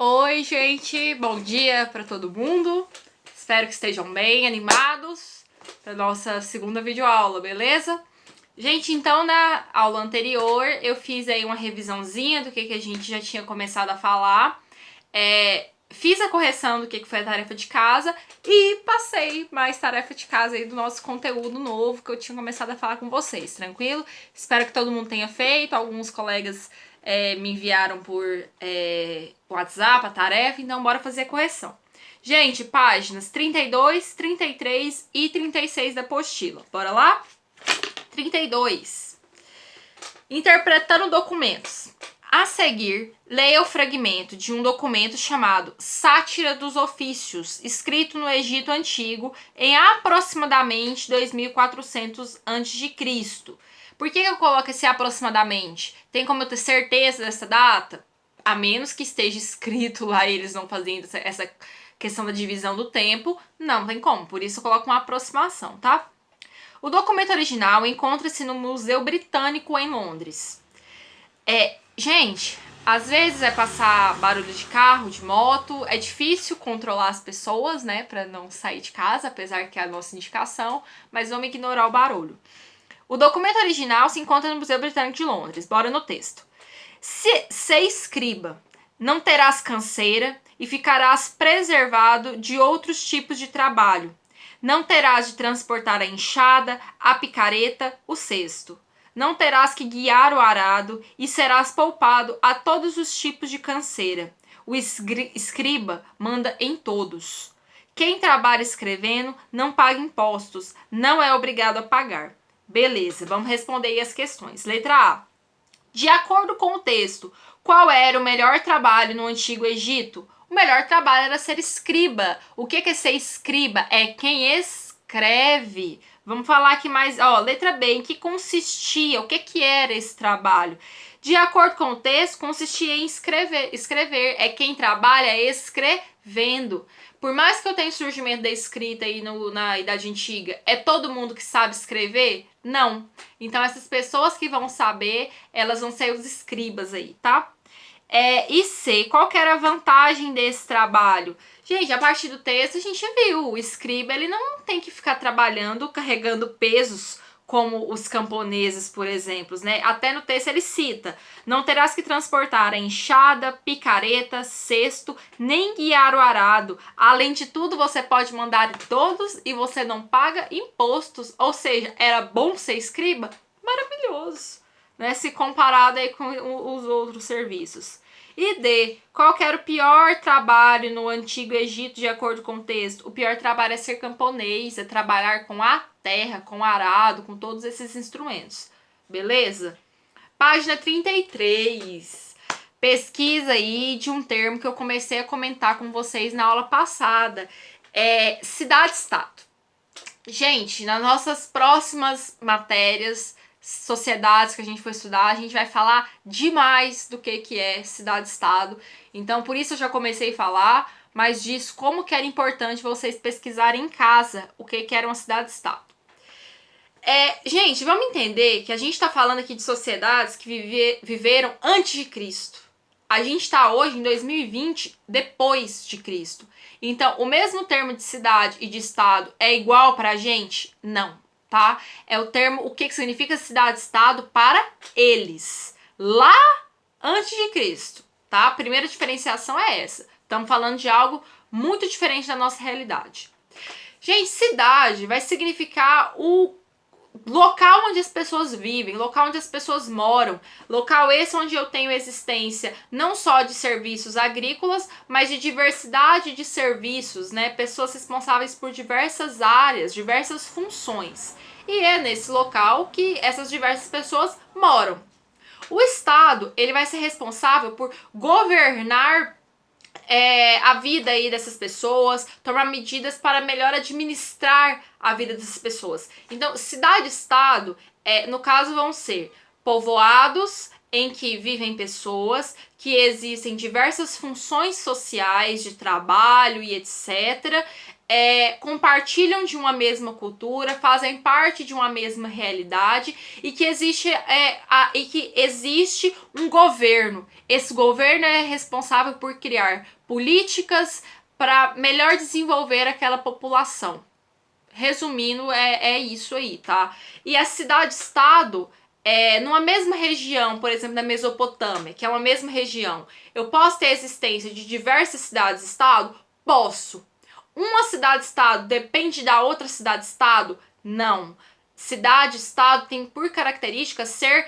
Oi, gente, bom dia para todo mundo. Espero que estejam bem, animados para nossa segunda videoaula, beleza? Gente, então na aula anterior eu fiz aí uma revisãozinha do que a gente já tinha começado a falar. Fiz a correção do que foi a tarefa de casa e passei mais tarefa de casa aí do nosso conteúdo novo que eu tinha começado a falar com vocês, tranquilo? Espero que todo mundo tenha feito. Alguns colegas me enviaram por WhatsApp a tarefa, então bora fazer a correção. Gente, páginas 32, 33 e 36 da apostila. Bora lá? 32. Interpretando documentos. A seguir, leia o fragmento de um documento chamado Sátira dos Ofícios, escrito no Egito Antigo em aproximadamente 2400 a.C. Por que eu coloco esse aproximadamente? Tem como eu ter certeza dessa data? A menos que esteja escrito lá e eles não fazendo essa questão da divisão do tempo, não tem como. Por isso eu coloco uma aproximação, tá? O documento original encontra-se no Museu Britânico em Londres. Gente, às vezes vai passar barulho de carro, de moto, é difícil controlar as pessoas, né, pra não sair de casa, apesar que é a nossa indicação, mas vamos ignorar o barulho. O documento original se encontra no Museu Britânico de Londres. Bora no texto. Se escriba, não terás canseira e ficarás preservado de outros tipos de trabalho. Não terás de transportar a enxada, a picareta, o cesto. Não terás que guiar o arado e serás poupado a todos os tipos de canseira. O escriba manda em todos. Quem trabalha escrevendo não paga impostos, não é obrigado a pagar. Beleza, vamos responder aí as questões. Letra A. De acordo com o texto, qual era o melhor trabalho no Antigo Egito? O melhor trabalho era ser escriba. O que é ser escriba? É quem escreve. Vamos falar aqui mais, letra B, em que consistia, o que era esse trabalho? De acordo com o texto, consistia em escrever, é quem trabalha escrevendo. Por mais que eu tenha surgimento da escrita aí na Idade Antiga, é todo mundo que sabe escrever? Não. Então essas pessoas que vão saber, elas vão ser os escribas aí, tá? E C, qual que era a vantagem desse trabalho? Gente, a partir do texto a gente viu, o escriba ele não tem que ficar trabalhando, carregando pesos como os camponeses, por exemplo, né? Até no texto ele cita, não terás que transportar a enxada, picareta, cesto, nem guiar o arado. Além de tudo, você pode mandar todos e você não paga impostos. Ou seja, era bom ser escriba? Maravilhoso, né? Se comparado aí com os outros serviços. E D, qual que era o pior trabalho no Antigo Egito, de acordo com o texto? O pior trabalho é ser camponês, é trabalhar com a terra, com arado, com todos esses instrumentos. Beleza? Página 33. Pesquisa aí de um termo que eu comecei a comentar com vocês na aula passada. Cidade-estado. Gente, nas nossas próximas matérias, sociedades que a gente for estudar, a gente vai falar demais do que é cidade-estado. Então, por isso eu já comecei a falar, mas disso como que era importante vocês pesquisarem em casa o que era uma cidade-estado. Gente, vamos entender que a gente está falando aqui de sociedades que viveram antes de Cristo. A gente está hoje em 2020 depois de Cristo. Então, o mesmo termo de cidade e de estado é igual para a gente? Não. Tá? É o termo, o que significa cidade-estado para eles, lá antes de Cristo, tá? A primeira diferenciação é essa. Estamos falando de algo muito diferente da nossa realidade. Gente, cidade vai significar o local onde as pessoas vivem, local onde as pessoas moram, local esse onde eu tenho existência não só de serviços agrícolas, mas de diversidade de serviços, né? Pessoas responsáveis por diversas áreas, diversas funções. E é nesse local que essas diversas pessoas moram. O Estado, ele vai ser responsável por governar a vida aí dessas pessoas, tomar medidas para melhor administrar a vida dessas pessoas. Então, cidade-estado, no caso, vão ser povoados em que vivem pessoas, que existem diversas funções sociais de trabalho e etc., compartilham de uma mesma cultura, fazem parte de uma mesma realidade e que existe um governo. Esse governo é responsável por criar políticas para melhor desenvolver aquela população. Resumindo, é isso aí, tá? E a cidade-estado, numa mesma região, por exemplo, da Mesopotâmia, que é uma mesma região, eu posso ter a existência de diversas cidades-estado? Posso. Uma cidade-estado depende da outra cidade-estado? Não. Cidade-estado tem por característica ser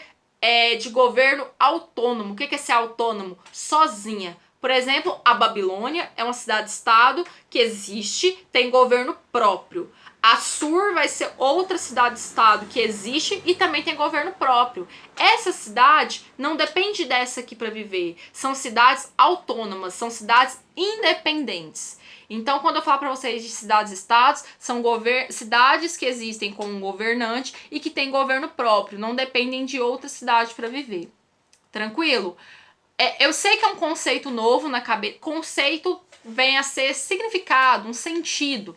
de governo autônomo. O que é ser autônomo? Sozinha. Por exemplo, a Babilônia é uma cidade-estado que existe, tem governo próprio. Assur vai ser outra cidade-estado que existe e também tem governo próprio. Essa cidade não depende dessa aqui para viver. São cidades autônomas, são cidades independentes. Então, quando eu falo para vocês de cidades-estados, são cidades que existem com um governante e que têm governo próprio, não dependem de outra cidade para viver. Tranquilo? Eu sei que é um conceito novo na cabeça. Conceito vem a ser significado, um sentido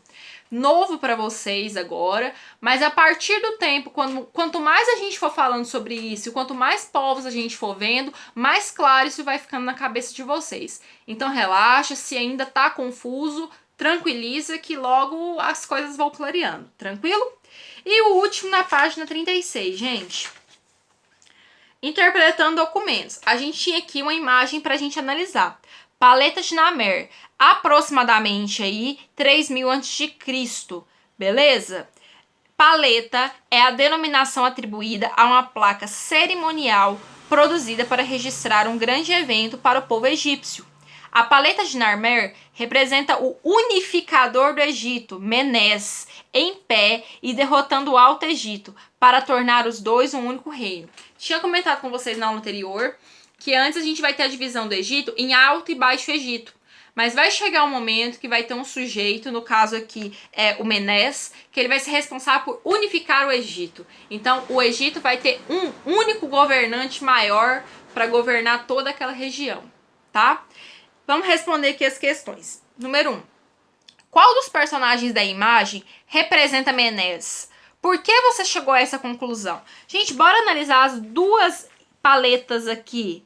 novo para vocês agora, mas a partir do tempo, quanto mais a gente for falando sobre isso, quanto mais povos a gente for vendo, mais claro isso vai ficando na cabeça de vocês. Então relaxa, se ainda tá confuso, tranquiliza que logo as coisas vão clareando, tranquilo? E o último na página 36, gente. Interpretando documentos. A gente tinha aqui uma imagem para a gente analisar. Paleta de Namer, aproximadamente aí 3000 a.C., beleza? Paleta é a denominação atribuída a uma placa cerimonial produzida para registrar um grande evento para o povo egípcio. A paleta de Narmer representa o unificador do Egito, Menés, em pé e derrotando o Alto Egito, para tornar os dois um único reino. Tinha comentado com vocês na aula anterior que antes a gente vai ter a divisão do Egito em Alto e Baixo Egito. Mas vai chegar um momento que vai ter um sujeito, no caso aqui é o Menés, que ele vai ser responsável por unificar o Egito. Então o Egito vai ter um único governante maior para governar toda aquela região, tá? Vamos responder aqui as questões. Número 1. Qual dos personagens da imagem representa Menés? Por que você chegou a essa conclusão? Gente, bora analisar as duas paletas aqui.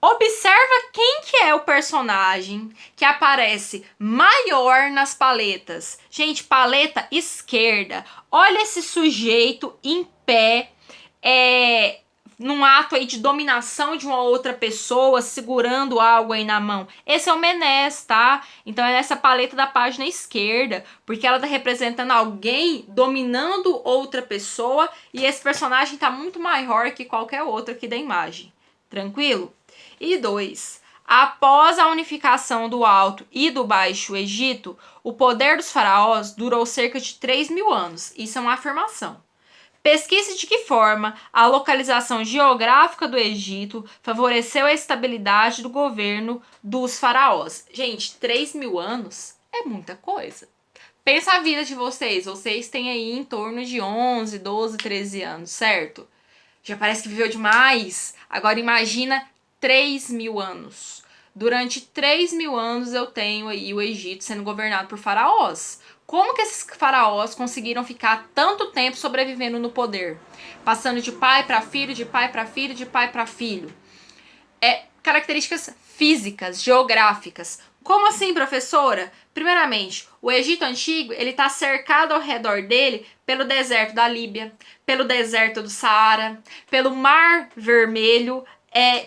Observa quem que é o personagem que aparece maior nas paletas. Gente, paleta esquerda. Olha esse sujeito em pé, num ato aí de dominação de uma outra pessoa, segurando algo aí na mão. Esse é o Menés, tá? Então é nessa paleta da página esquerda, porque ela tá representando alguém dominando outra pessoa e esse personagem tá muito maior que qualquer outro aqui da imagem. Tranquilo? E 2. Após a unificação do Alto e do Baixo Egito, o poder dos faraós durou cerca de 3000 anos. Isso é uma afirmação. Pesquise de que forma a localização geográfica do Egito favoreceu a estabilidade do governo dos faraós. Gente, 3000 anos é muita coisa. Pensa a vida de vocês. Vocês têm aí em torno de 11, 12, 13 anos, certo? Já parece que viveu demais. Agora imagina 3000 anos. Durante 3000 anos eu tenho aí o Egito sendo governado por faraós. Como que esses faraós conseguiram ficar tanto tempo sobrevivendo no poder? Passando de pai para filho, de pai para filho, de pai para filho. Características físicas, geográficas. Como assim, professora? Primeiramente, o Egito Antigo ele está cercado ao redor dele pelo deserto da Líbia, pelo deserto do Saara, pelo Mar Vermelho,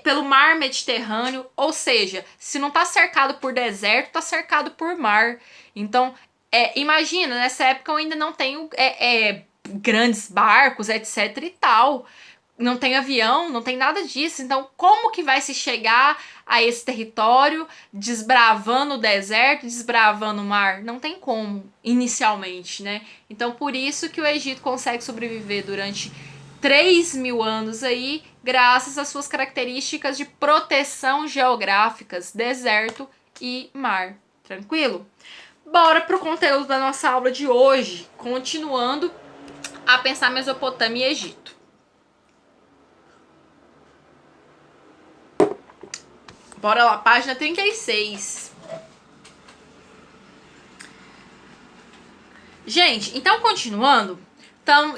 pelo Mar Mediterrâneo. Ou seja, se não está cercado por deserto, está cercado por mar. Então, imagina, nessa época eu ainda não tenho grandes barcos, etc e tal. Não tem avião, não tem nada disso. Então, como que vai se chegar a esse território desbravando o deserto, desbravando o mar? Não tem como, inicialmente, né? Então, por isso que o Egito consegue sobreviver durante 3000 anos aí, graças às suas características de proteção geográficas, deserto e mar. Tranquilo? Bora pro conteúdo da nossa aula de hoje, continuando a pensar Mesopotâmia e Egito. Bora lá, página 36. Gente, então continuando,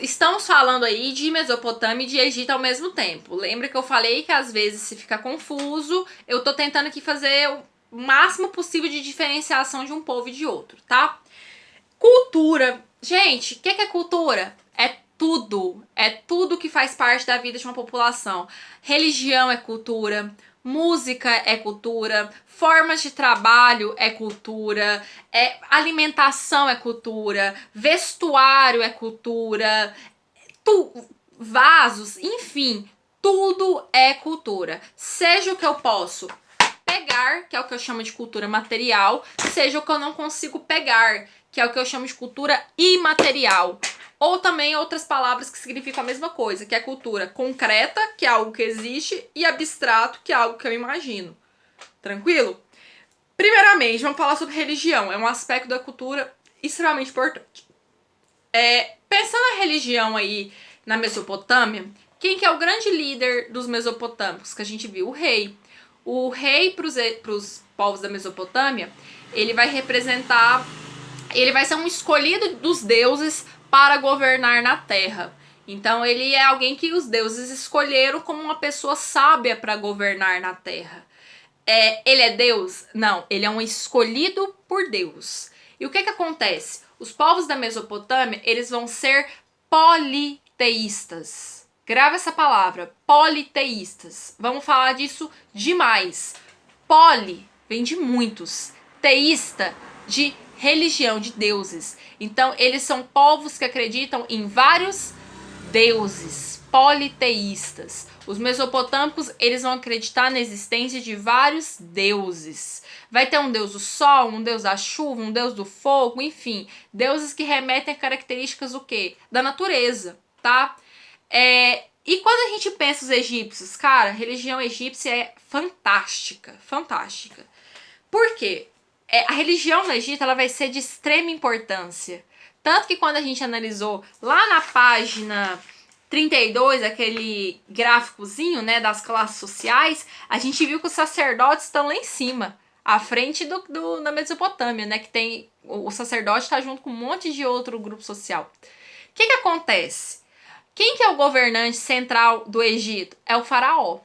estamos falando aí de Mesopotâmia e de Egito ao mesmo tempo. Lembra que eu falei que às vezes se fica confuso, eu tô tentando aqui fazer o máximo possível de diferenciação de um povo e de outro, tá? Cultura. Gente, o que é cultura? É tudo que faz parte da vida de uma população. Religião é cultura, música é cultura, formas de trabalho é cultura, alimentação é cultura, vestuário é cultura, vasos, enfim, tudo é cultura. Seja o que eu posso pegar, que é o que eu chamo de cultura material, seja o que eu não consigo pegar, que é o que eu chamo de cultura imaterial. Ou também outras palavras que significam a mesma coisa, que é cultura concreta, que é algo que existe, e abstrato, que é algo que eu imagino. Tranquilo? Primeiramente, vamos falar sobre religião. É um aspecto da cultura extremamente importante. Pensando na religião aí na Mesopotâmia, quem que é o grande líder dos mesopotâmicos que a gente viu? O rei. O rei para os povos da Mesopotâmia, ele vai ser um escolhido dos deuses para governar na terra. Então ele é alguém que os deuses escolheram como uma pessoa sábia para governar na terra. Ele é Deus? Não, ele é um escolhido por Deus. E o que acontece? Os povos da Mesopotâmia, eles vão ser politeístas. Grava essa palavra, politeístas. Vamos falar disso demais. Poli vem de muitos, teísta de religião, de deuses. Então, eles são povos que acreditam em vários deuses, politeístas. Os mesopotâmicos, eles vão acreditar na existência de vários deuses. Vai ter um deus do sol, um deus da chuva, um deus do fogo, enfim. Deuses que remetem a características do quê? Da natureza, tá? E quando a gente pensa os egípcios, cara, a religião egípcia é fantástica, fantástica. Por quê? A religião no Egito, ela vai ser de extrema importância. Tanto que quando a gente analisou lá na página 32, aquele gráficozinho, né, das classes sociais, a gente viu que os sacerdotes estão lá em cima, à frente da Mesopotâmia, né, que tem o sacerdote está junto com um monte de outro grupo social. O que acontece? Quem que é o governante central do Egito? É o faraó.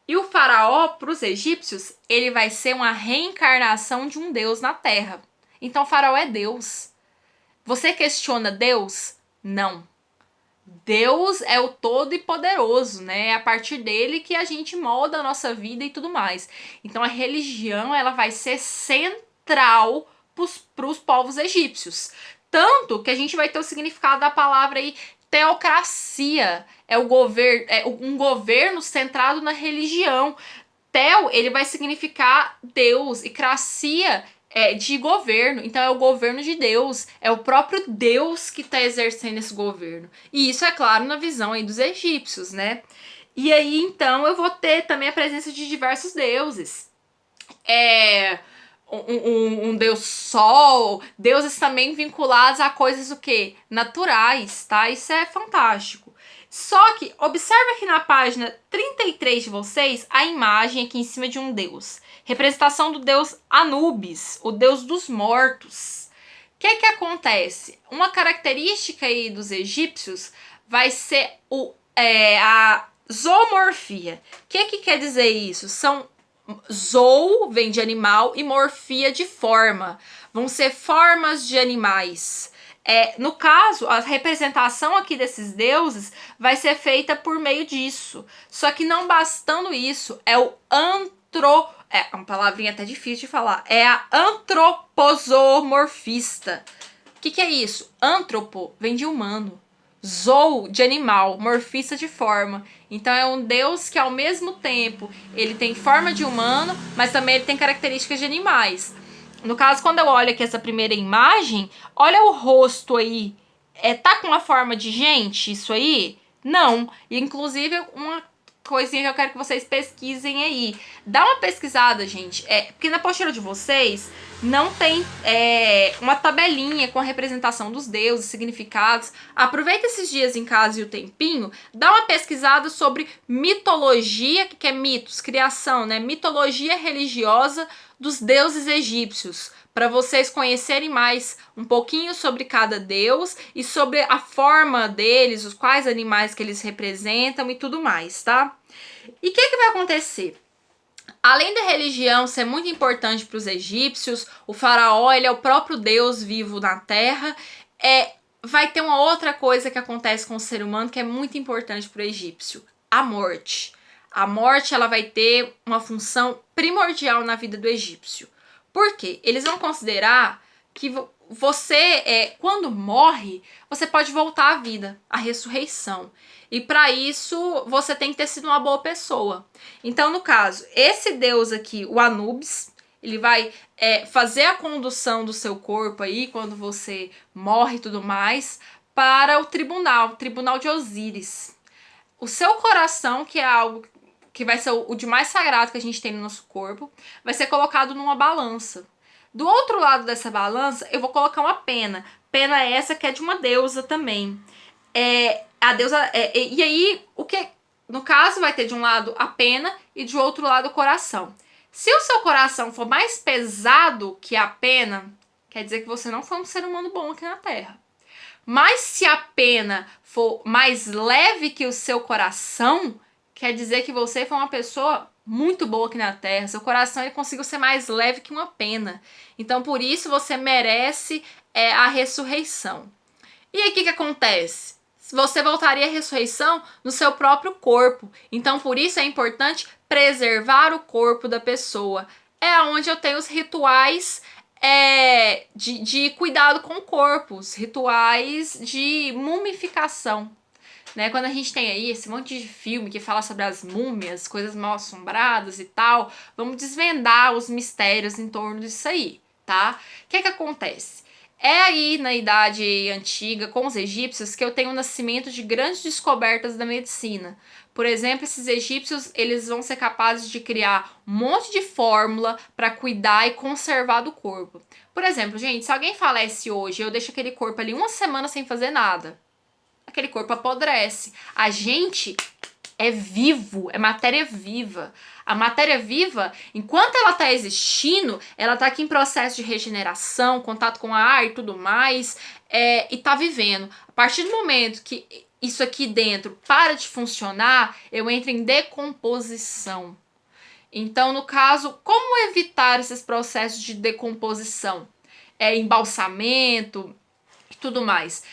E o faraó, para os egípcios, ele vai ser uma reencarnação de um deus na terra. Então o faraó é Deus. Você questiona Deus? Não. Deus é o todo e poderoso, né? É a partir dele que a gente molda a nossa vida e tudo mais. Então a religião, ela vai ser central para os povos egípcios. Tanto que a gente vai ter o significado da palavra aí, teocracia. É um governo centrado na religião. Tel, ele vai significar Deus, e cracia de governo. Então é o governo de Deus, é o próprio Deus que está exercendo esse governo. E isso é claro na visão aí dos egípcios, né? E aí então eu vou ter também a presença de diversos deuses. Um deus sol, deuses também vinculados a coisas o quê? Naturais, tá? Isso é fantástico. Só que observe aqui na página 33 de vocês a imagem aqui em cima de um deus. Representação do deus Anubis, o deus dos mortos. O que acontece? Uma característica aí dos egípcios vai ser a zoomorfia. O que quer dizer isso? Zoo vem de animal e morfia de forma. Vão ser formas de animais. No caso, a representação aqui desses deuses vai ser feita por meio disso. Só que não bastando isso, uma palavrinha até difícil de falar. É a antroposomorfista. O que é isso? Antropo vem de humano. Zoo de animal, morfista de forma. Então é um deus que ao mesmo tempo ele tem forma de humano, mas também ele tem características de animais. No caso, quando eu olho aqui essa primeira imagem, olha o rosto aí. Tá com uma forma de gente isso aí? Não. E, inclusive, uma coisinha que eu quero que vocês pesquisem aí. Dá uma pesquisada, gente. Porque na apostila de vocês não tem uma tabelinha com a representação dos deuses, significados. Aproveita esses dias em casa e o tempinho, dá uma pesquisada sobre mitologia, que é mitos, criação, né? Mitologia religiosa dos deuses egípcios, para vocês conhecerem mais um pouquinho sobre cada deus e sobre a forma deles, os quais animais que eles representam e tudo mais, tá? E o que vai acontecer? Além da religião ser muito importante para os egípcios, o faraó, ele é o próprio Deus vivo na Terra, vai ter uma outra coisa que acontece com o ser humano que é muito importante para o egípcio, a morte. A morte, ela vai ter uma função primordial na vida do egípcio. Por quê? Eles vão considerar que você, quando morre, você pode voltar à vida, à ressurreição. E para isso, você tem que ter sido uma boa pessoa. Então, no caso, esse deus aqui, o Anubis, ele vai fazer a condução do seu corpo aí, quando você morre e tudo mais, para o tribunal de Osíris. O seu coração, que é algo que vai ser o de mais sagrado que a gente tem no nosso corpo, vai ser colocado numa balança. Do outro lado dessa balança, eu vou colocar uma pena. Pena essa que é de uma deusa também. A deusa. E aí, no caso, vai ter de um lado a pena e de outro lado o coração. Se o seu coração for mais pesado que a pena, quer dizer que você não foi um ser humano bom aqui na Terra. Mas se a pena for mais leve que o seu coração, quer dizer que você foi uma pessoa muito boa aqui na Terra. Seu coração ele conseguiu ser mais leve que uma pena. Então, por isso, você merece a ressurreição. E aí, o que acontece? Você voltaria à ressurreição no seu próprio corpo. Então, por isso é importante preservar o corpo da pessoa. É onde eu tenho os rituais de cuidado com o corpo, os rituais de mumificação. Né? Quando a gente tem aí esse monte de filme que fala sobre as múmias, coisas mal assombradas e tal, vamos desvendar os mistérios em torno disso aí, tá? O que acontece? É aí na Idade Antiga, com os egípcios, que eu tenho o nascimento de grandes descobertas da medicina. Por exemplo, esses egípcios, eles vão ser capazes de criar um monte de fórmula para cuidar e conservar do corpo. Por exemplo, gente, se alguém falece hoje, eu deixo aquele corpo ali uma semana sem fazer nada, aquele corpo apodrece. A gente é vivo, é matéria viva. A matéria viva, enquanto ela tá existindo, ela tá aqui em processo de regeneração, contato com a ar e tudo mais, e tá vivendo. A partir do momento que isso aqui dentro para de funcionar, eu entro em decomposição. Então, no caso, como evitar esses processos de decomposição? Embalsamento e tudo mais.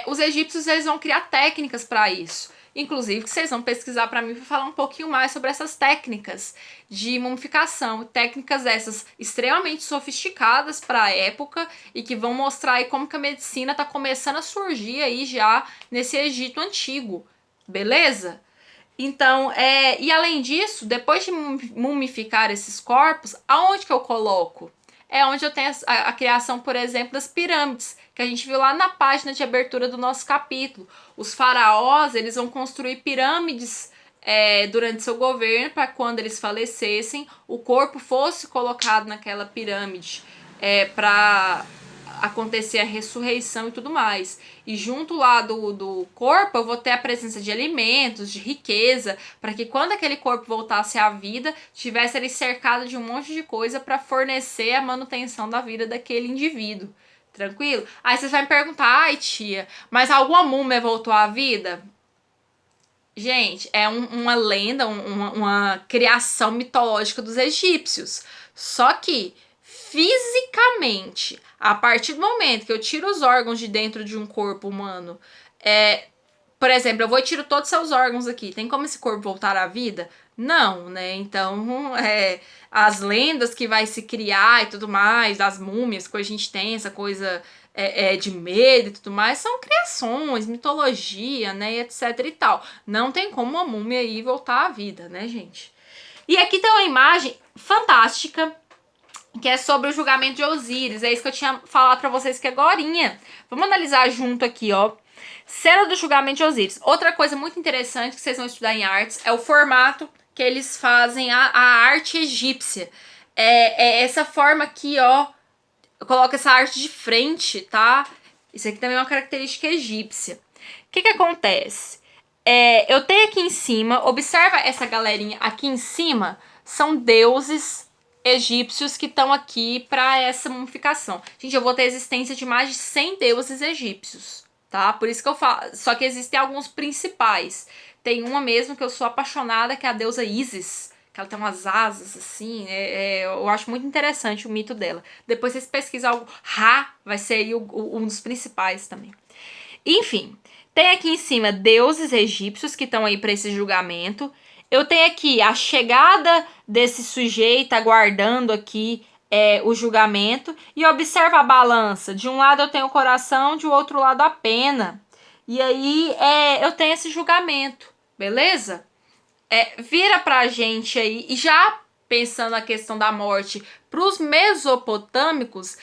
Os egípcios eles vão criar técnicas para isso. Inclusive, que vocês vão pesquisar para mim para falar um pouquinho mais sobre essas técnicas de mumificação. Técnicas essas extremamente sofisticadas para a época e que vão mostrar aí como que a medicina está começando a surgir aí já nesse Egito antigo. Beleza? Então, e além disso, depois de mumificar esses corpos, aonde que eu coloco? É onde eu tenho a criação, por exemplo, das pirâmides, que a gente viu lá na página de abertura do nosso capítulo. Os faraós, eles vão construir pirâmides durante seu governo, para quando eles falecessem, o corpo fosse colocado naquela pirâmide, para acontecer a ressurreição e tudo mais. E junto lá do corpo, eu vou ter a presença de alimentos, de riqueza, para que quando aquele corpo voltasse à vida, tivesse ele cercado de um monte de coisa para fornecer a manutenção da vida daquele indivíduo. Tranquilo? Aí vocês vão me perguntar, ai tia, mas alguma múmia voltou à vida? Gente, é uma lenda, uma criação mitológica dos egípcios. Só que, fisicamente, a partir do momento que eu tiro os órgãos de dentro de um corpo humano, por exemplo, eu vou e tiro todos os seus órgãos aqui, tem como esse corpo voltar à vida? Não, né? Então, as lendas que vai se criar e tudo mais, das múmias que a gente tem, essa coisa de medo e tudo mais, são criações, mitologia, né, etc e tal. Não tem como uma múmia aí voltar à vida, né, gente? E aqui tem uma imagem fantástica, que é sobre o julgamento de Osíris. É isso que eu tinha falado pra vocês que agorinha. Vamos analisar junto aqui, ó. Cena do julgamento de Osíris. Outra coisa muito interessante que vocês vão estudar em artes é o formato que eles fazem a arte egípcia. É essa forma aqui, ó. Eu coloco essa arte de frente, tá? Isso aqui também é uma característica egípcia. O que acontece? Eu tenho aqui em cima, observa essa galerinha aqui em cima, são deuses egípcios que estão aqui para essa mumificação. Gente, eu vou ter a existência de mais de 100 deuses egípcios, tá? Por isso que eu falo, só que existem alguns principais. Tem uma mesmo que eu sou apaixonada, que é a deusa Ísis, que ela tem umas asas assim, eu acho muito interessante o mito dela. Depois vocês pesquisam algo, Ra vai ser aí um dos principais também. Enfim, tem aqui em cima deuses egípcios que estão aí para esse julgamento. Eu tenho aqui a chegada desse sujeito aguardando aqui o julgamento. E observa a balança. De um lado eu tenho o coração, de outro lado a pena. E aí eu tenho esse julgamento, beleza? Vira pra gente aí, e já pensando na questão da morte, pros mesopotâmicos,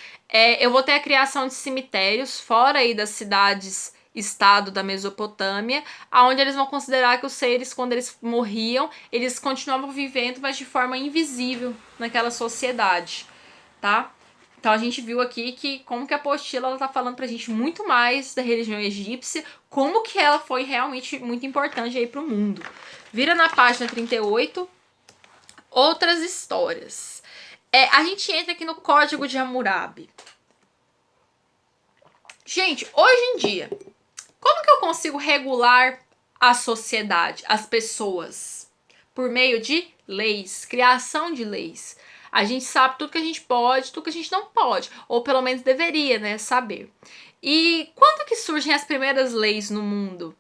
eu vou ter a criação de cemitérios fora aí das cidades estado da Mesopotâmia, aonde eles vão considerar que os seres, quando eles morriam, eles continuavam vivendo, mas de forma invisível naquela sociedade, tá? Então a gente viu aqui que como que a apostila ela tá falando pra gente muito mais da religião egípcia, como que ela foi realmente muito importante aí pro mundo. Vira na página 38, outras histórias. A gente entra aqui no Código de Hammurabi. Gente, hoje em dia, como que eu consigo regular a sociedade, as pessoas? Por meio de leis, criação de leis. A gente sabe tudo que a gente pode, tudo que a gente não pode. Ou pelo menos deveria, né, saber. E quando que surgem as primeiras leis no mundo?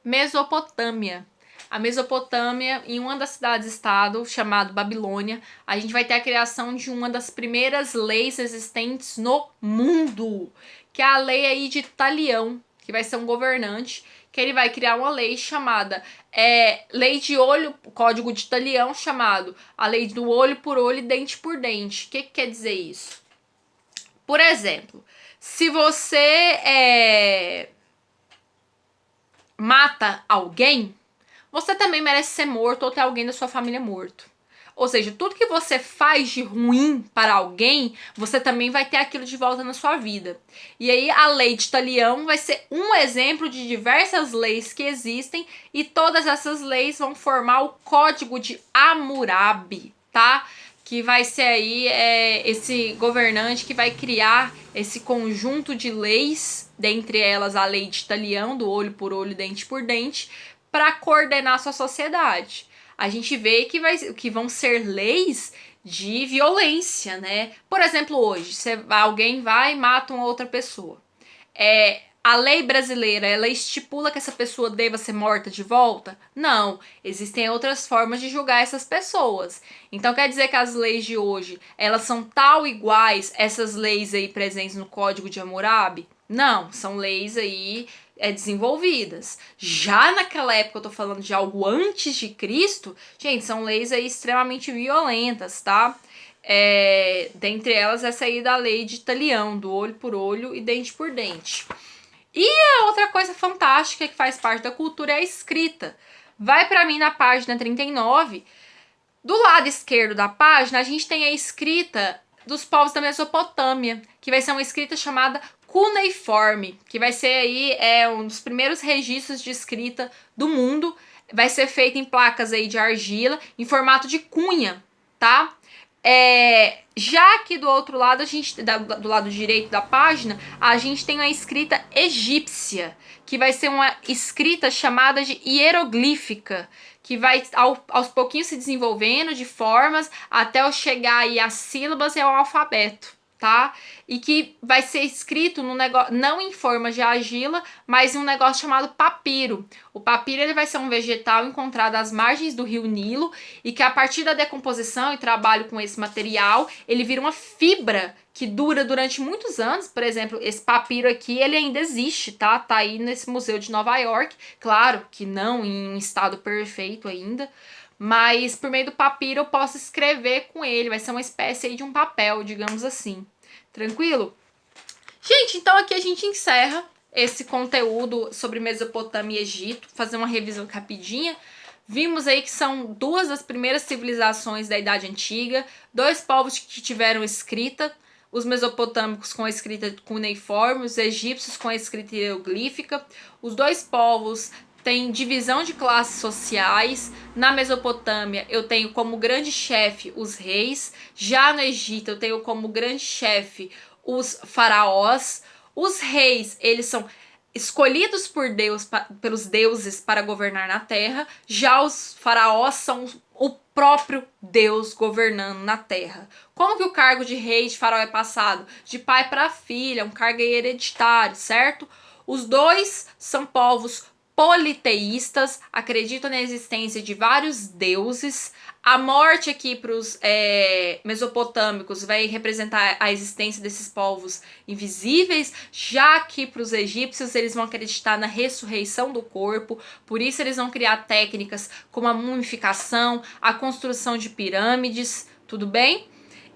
Mesopotâmia. A Mesopotâmia, em uma das cidades-estado, chamado Babilônia, a gente vai ter a criação de uma das primeiras leis existentes no mundo, que é a lei aí de Talião, que vai ser um governante, que ele vai criar uma lei chamada lei de olho, código de Talião, chamado a lei do olho por olho e dente por dente. O que quer dizer isso? Por exemplo, se você mata alguém, você também merece ser morto ou ter alguém da sua família morto. Ou seja, tudo que você faz de ruim para alguém, você também vai ter aquilo de volta na sua vida. E aí a lei de Talião vai ser um exemplo de diversas leis que existem e todas essas leis vão formar o Código de Hammurabi, tá? Que vai ser aí esse governante que vai criar esse conjunto de leis, dentre elas a lei de Talião, do olho por olho, dente por dente, para coordenar a sua sociedade. A gente vê que vão ser leis de violência, né? Por exemplo, hoje, alguém vai e mata uma outra pessoa. A lei brasileira, ela estipula que essa pessoa deva ser morta de volta? Não. Existem outras formas de julgar essas pessoas. Então quer dizer que as leis de hoje, elas são tal iguais essas leis aí presentes no Código de Hammurabi? Não, são leis aí desenvolvidas. Já naquela época, eu tô falando de algo antes de Cristo, gente, são leis aí extremamente violentas, tá? Dentre elas, essa aí da lei de Talião, do olho por olho e dente por dente. E a outra coisa fantástica que faz parte da cultura é a escrita. Vai para mim na página 39. Do lado esquerdo da página, a gente tem a escrita dos povos da Mesopotâmia, que vai ser uma escrita chamada cuneiforme, que vai ser aí um dos primeiros registros de escrita do mundo. Vai ser feito em placas aí de argila, em formato de cunha, tá? Já aqui do outro lado, do lado direito da página, a gente tem a escrita egípcia, que vai ser uma escrita chamada de hieroglífica, que vai aos pouquinhos se desenvolvendo de formas até eu chegar aí às sílabas e ao alfabeto, tá? E que vai ser escrito num negócio, não em forma de argila, mas em um negócio chamado papiro. O papiro ele vai ser um vegetal encontrado às margens do rio Nilo e que a partir da decomposição e trabalho com esse material, ele vira uma fibra que dura durante muitos anos. Por exemplo, esse papiro aqui, ele ainda existe, tá? Tá aí nesse museu de Nova York. Claro que não em um estado perfeito ainda, mas por meio do papiro eu posso escrever com ele. Vai ser uma espécie aí de um papel, digamos assim. Tranquilo? Gente, então aqui a gente encerra esse conteúdo sobre Mesopotâmia e Egito, fazer uma revisão rapidinha. Vimos aí que são duas das primeiras civilizações da Idade Antiga, dois povos que tiveram escrita, os mesopotâmicos com a escrita cuneiforme, os egípcios com a escrita hieroglífica. Os dois povos têm divisão de classes sociais. Na Mesopotâmia eu tenho como grande chefe os reis, já no Egito eu tenho como grande chefe os faraós. Os reis, eles são escolhidos por Deus, pelos deuses para governar na terra, já os faraós são o próprio Deus governando na terra. Como que o cargo de rei e de faraó é passado? De pai para filha, um cargo hereditário, certo? Os dois são povos politeístas, acreditam na existência de vários deuses. A morte aqui para os mesopotâmicos vai representar a existência desses povos invisíveis, já que para os egípcios eles vão acreditar na ressurreição do corpo, por isso eles vão criar técnicas como a mumificação, a construção de pirâmides, tudo bem?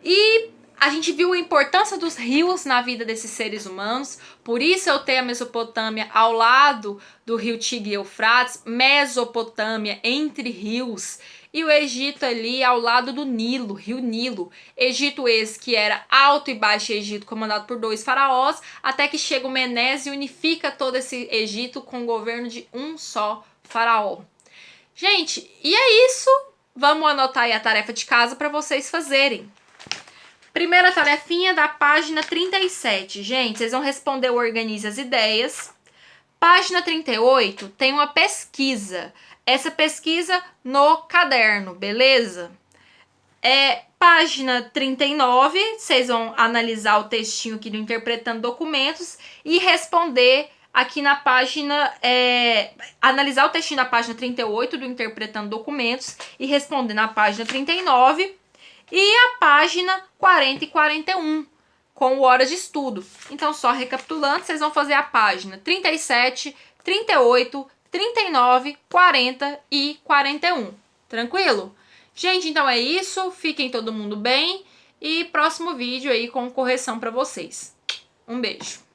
E a gente viu a importância dos rios na vida desses seres humanos, por isso eu tenho a Mesopotâmia ao lado do rio Tigre e Eufrates, Mesopotâmia entre rios, e o Egito ali ao lado do Nilo, rio Nilo. Egito esse que era Alto e Baixo Egito, comandado por dois faraós, até que chega o Menés e unifica todo esse Egito com o governo de um só faraó. Gente, e é isso. Vamos anotar aí a tarefa de casa para vocês fazerem. Primeira tarefinha da página 37. Gente, vocês vão responder o Organize as Ideias. Página 38 tem uma pesquisa. Essa pesquisa no caderno, beleza? Página 39, vocês vão analisar o textinho aqui do Interpretando Documentos e responder aqui na página, analisar o textinho da página 38 do Interpretando Documentos e responder na página 39 e a página 40 e 41 com o Hora de Estudo. Então, só recapitulando, vocês vão fazer a página 37, 38, 39, 40 e 41. Tranquilo? Gente, então é isso. Fiquem todo mundo bem. E próximo vídeo aí com correção para vocês. Um beijo.